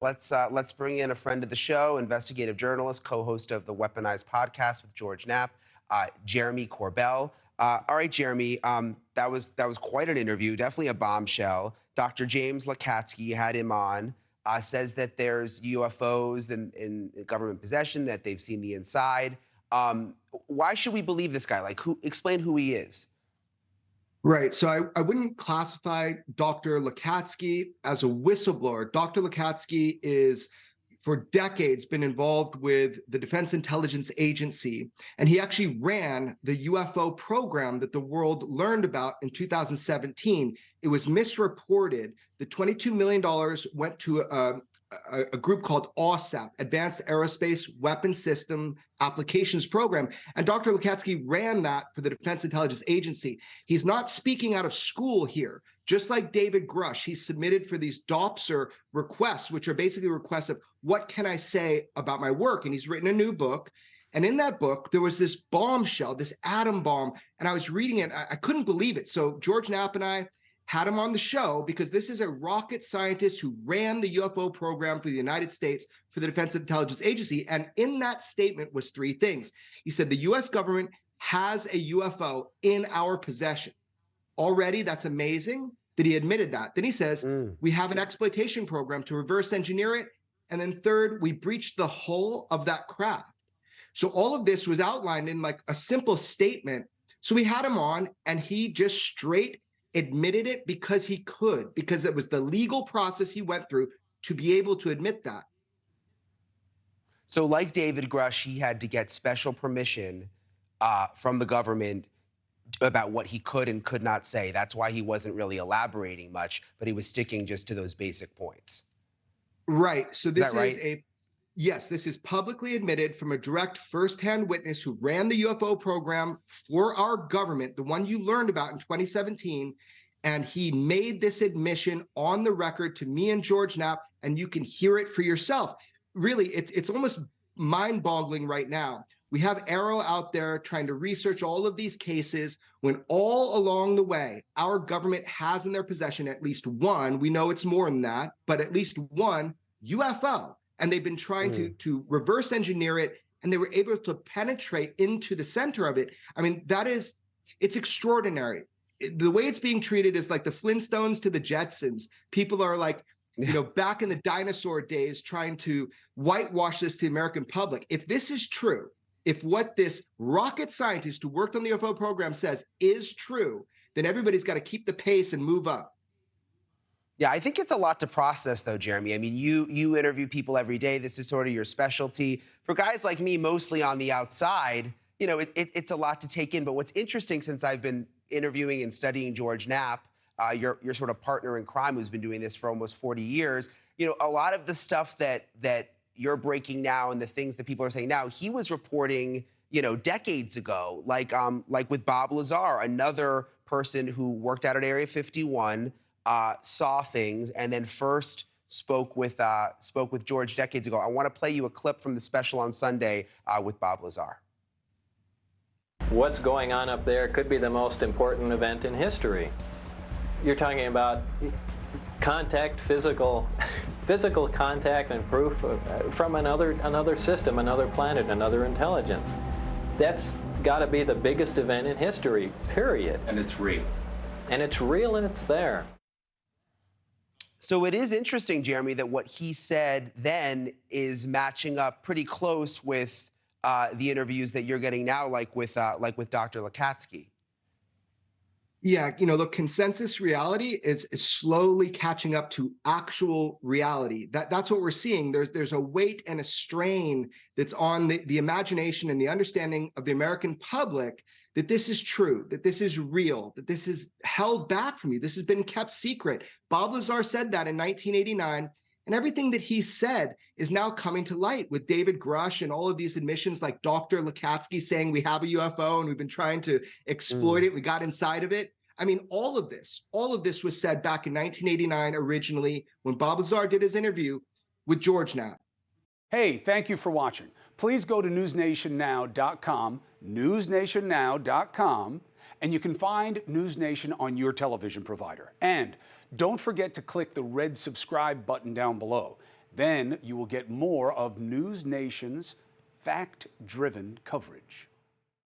Let's bring in a friend of the show, investigative journalist, co-host of the Weaponized podcast with George Knapp, Jeremy Corbell. All right, Jeremy, that was quite an interview, definitely a bombshell. Dr. James Lakatsky had him on, says that there's UFOs in government possession, that they've seen the inside. Why should we believe this guy? Explain who he is. Right. So I wouldn't classify Dr. Lakatsky as a whistleblower. Dr. Lakatsky is, for decades, been involved with the Defense Intelligence Agency, and he actually ran the UFO program that the world learned about in 2017. It was misreported. The $22 million went to a group called AWSAP, Advanced Aerospace Weapons System Applications Program. And Dr. Lakatsky ran that for the Defense Intelligence Agency. He's not speaking out of school here. Just like David Grusch, he submitted for these DOPSR requests, which are basically requests of what can I say about my work? And he's written a new book. And in that book, there was this bombshell, this atom bomb. And I was reading it. I couldn't believe it. So George Knapp and I had him on the show because this is a rocket scientist who ran the UFO program for the United States for the Defense Intelligence Agency. And in that statement was three things. He said the US government has a UFO in our possession. Already, that's amazing that he admitted that. Then he says, we have an exploitation program to reverse engineer it. And then third, we breached the hull of that craft. So all of this was outlined in like a simple statement. So we had him on and he just straight admitted it because he could, because it was the legal process he went through to be able to admit that. So like David Grusch, he had to get special permission from the government about what he could and could not say. That's why he wasn't really elaborating much, but he was sticking just to those basic points. Right. So this right? is yes, this is publicly admitted from a direct firsthand witness who ran the UFO program for our government, the one you learned about in 2017. And he made this admission on the record to me and George Knapp, and you can hear it for yourself. Really, it's almost mind-boggling right now. We have Arrow out there trying to research all of these cases when all along the way, our government has in their possession at least one, we know it's more than that, but at least one UFO. And they've been trying to reverse engineer it, and they were able to penetrate into the center of it. I mean, it's extraordinary. The way it's being treated is like the Flintstones to the Jetsons. People are like, back in the dinosaur days, trying to whitewash this to the American public. If this is true, if what this rocket scientist who worked on the UFO program says is true, then everybody's got to keep the pace and move up. Yeah, I think it's a lot to process, though, Jeremy. I mean, you interview people every day. This is sort of your specialty. For guys like me, mostly on the outside, it's a lot to take in. But what's interesting, since I've been interviewing and studying George Knapp, your sort of partner in crime who's been doing this for almost 40 years, a lot of the stuff that you're breaking now and the things that people are saying now, he was reporting, decades ago, like with Bob Lazar, another person who worked out at Area 51, saw things, and then first spoke with George decades ago. I want to play you a clip from the special on Sunday with Bob Lazar. What's going on up there could be the most important event in history. You're talking about contact, physical contact and proof from another system, another planet, another intelligence. That's got to be the biggest event in history, period. And it's real. And it's real and it's there. So it is interesting, Jeremy, that what he said then is matching up pretty close with the interviews that you're getting now, like with Dr. Lakatsky. Yeah, the consensus reality is slowly catching up to actual reality. That's what we're seeing. There's a weight and a strain that's on the imagination and the understanding of the American public that this is true, that this is real, that this is held back from you. This has been kept secret. Bob Lazar said that in 1989, and everything that he said is now coming to light with David Grusch and all of these admissions, like Dr. Lakatsky saying we have a UFO and we've been trying to exploit it. We got inside of it. I mean, all of this was said back in 1989 originally when Bob Lazar did his interview with George Knapp. Hey, thank you for watching. Please go to newsnationnow.com, newsnationnow.com, and you can find NewsNation on your television provider. And don't forget to click the red subscribe button down below. Then you will get more of News Nation's fact-driven coverage.